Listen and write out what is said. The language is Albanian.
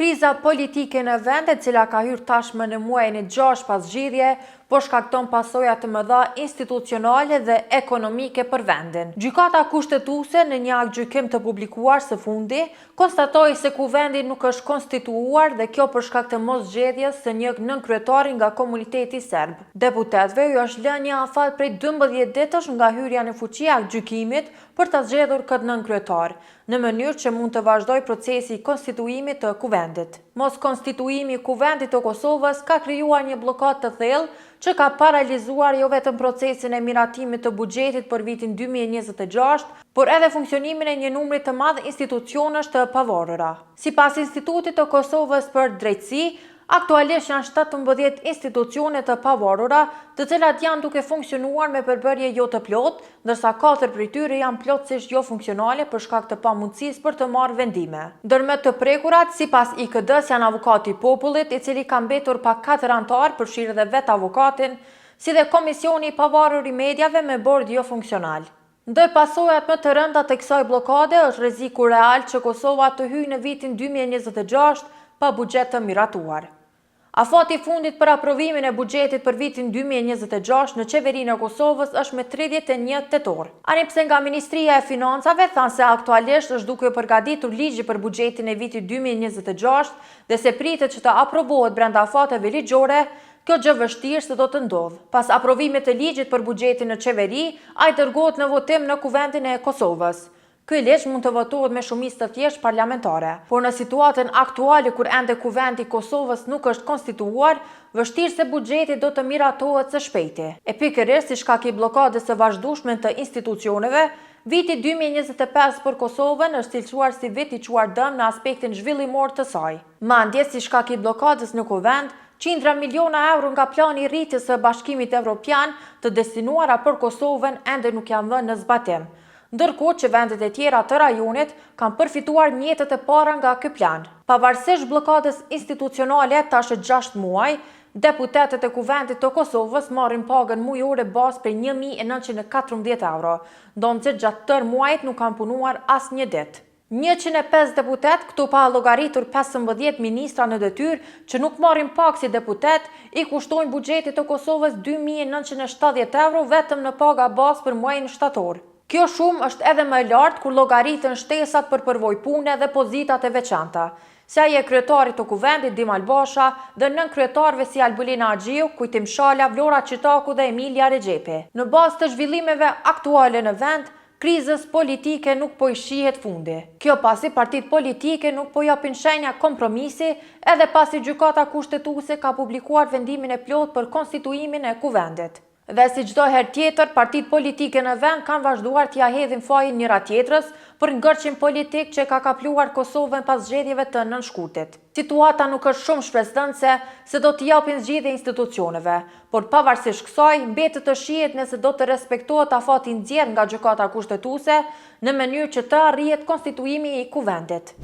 Kriza politike në vend, e cila ka hyrë tashmë në muajin e 6 pas zgjidhje, po shkakton pasoja të mëdha institucionale dhe ekonomike për vendin. Gjykata kushtetuese në një akt gjykim të publikuar së fundi, konstatoi se kuvendi nuk është konstituuar dhe kjo për shkak të moszgjedhjes së një nënkryetari nga komuniteti serb. Deputetëve ju është lënë një afat prej 12 ditësh nga hyrja në fuqi e aktgjykimit për ta zgjedhur këtë nënkryetar, në mënyrë që mund të vazhdojë procesi i konstituimit të kuvendit. Mos konstituimi i kuvendit të Kosovës ka krijuar një blokadë të thellë që ka paralizuar jo vetëm procesin e miratimit të buxhetit për vitin 2026, por edhe funksionimin e një numri të madh institucionesh të pavarura. Sipas Institutit të Kosovës për Drejtësi, aktualisht janë 17 institucione të pavarura, të cilat janë duke funksionuar me përbërje jo të plotë, ndërsa 4 prej tyre janë plotësisht jo funksionale për shkak të pamundësisë për të marrë vendime. Ndër më të prekurat, sipas IKD-s, janë avokati i popullit, i cili ka mbetur pa 4 anëtar, përfshirë edhe vetë avokatin, si dhe komisioni i pavarur i mediave me bord jo funksional. Ndër pasojat më të rënda të kësaj bllokade është rreziku real që Kosova të hyjë në vitin 2026 pa buxhet të miratuar. Afati i fundit për aprovimin e buxhetit për vitin 2026 në qeverinë e Kosovës është me 31 tetor. Ani pse nga Ministria e Financave thanë se aktualisht është duke përgatitur ligji për buxhetin e vitit 2026 dhe se pritet që të aprovohet brenda afateve ligjore, kjo gjë vështirë se do të ndodhë. Pas aprovimit të ligjit për buxhetin në qeveri, ai dërgohet në votim në kuvendin e Kosovës. Ky ligj mund të votohet me shumicë të thjeshtë parlamentare, por në situatën aktuale kur ende kuvendi i Kosovës nuk është konstituuar, vështirë se buxheti do të miratohet së shpejti. E pikërisht si shkak i bllokadës së vazhdueshme të institucioneve, viti 2025 për Kosovën është cilësuar si vit i quar dëm në aspektin zhvillimor të saj. Madje si shkak i bllokadës në kuvend, qindra miliona euro nga plani i rritjes së Bashkimit Evropian të destinuara për Kosovën ende nuk janë vënë në zbatim, ndërkohë që vendet e tjera të rajonit kanë përfituar mjetet e para nga ky plan. Pavarësisht bllokadës institucionale tash 6 muaj, deputetët e kuvendit të Kosovës marrin pagën mujore bazë prej 1.914 euro, ndonë që gjatë tërë muajit nuk kanë punuar asnjë ditë. 105 deputet, këtu pa llogaritur 15 ministra në detyrë që nuk marrin pagë si deputet, i kushtojnë buxhetit të Kosovës 2.970 euro vetëm në paga bazë për muajin shtator. Kjo shumë është edhe më e lartë kur llogaritën shtesat për përvojë pune dhe pozitat e veçanta, se ai e kryetari të kuvendit Dimal Basha dhe nënkryetarëve si Albulina Axhiu, Kujtim Shala, Vlora Qitaku dhe Emilia Rexhepi. Në bazë të zhvillimeve aktuale në vend, krizës politike nuk po i shihet fundi. Kjo pasi partitë politike nuk po japin shenja kompromisi, edhe pasi gjykata kushtetuese ka publikuar vendimin e plotë për konstituimin e kuvendit. Dhe si çdo herë tjetër, partitë politike në vend kanë vazhduar t'ia hedhin fajin njëra tjetrës për ngërçim politik që ka kapluar Kosovën pas zgjedhjeve të nënshkurtit. Situata nuk është shumë shpresdhënëse se do t'i japin zgjidhje institucioneve, por pavarësisht kësaj, mbetet të shihet nëse do të respektohet afati i nxjerrë nga gjykata kushtetuese në mënyrë që të arrihet konstituimi i kuvendit.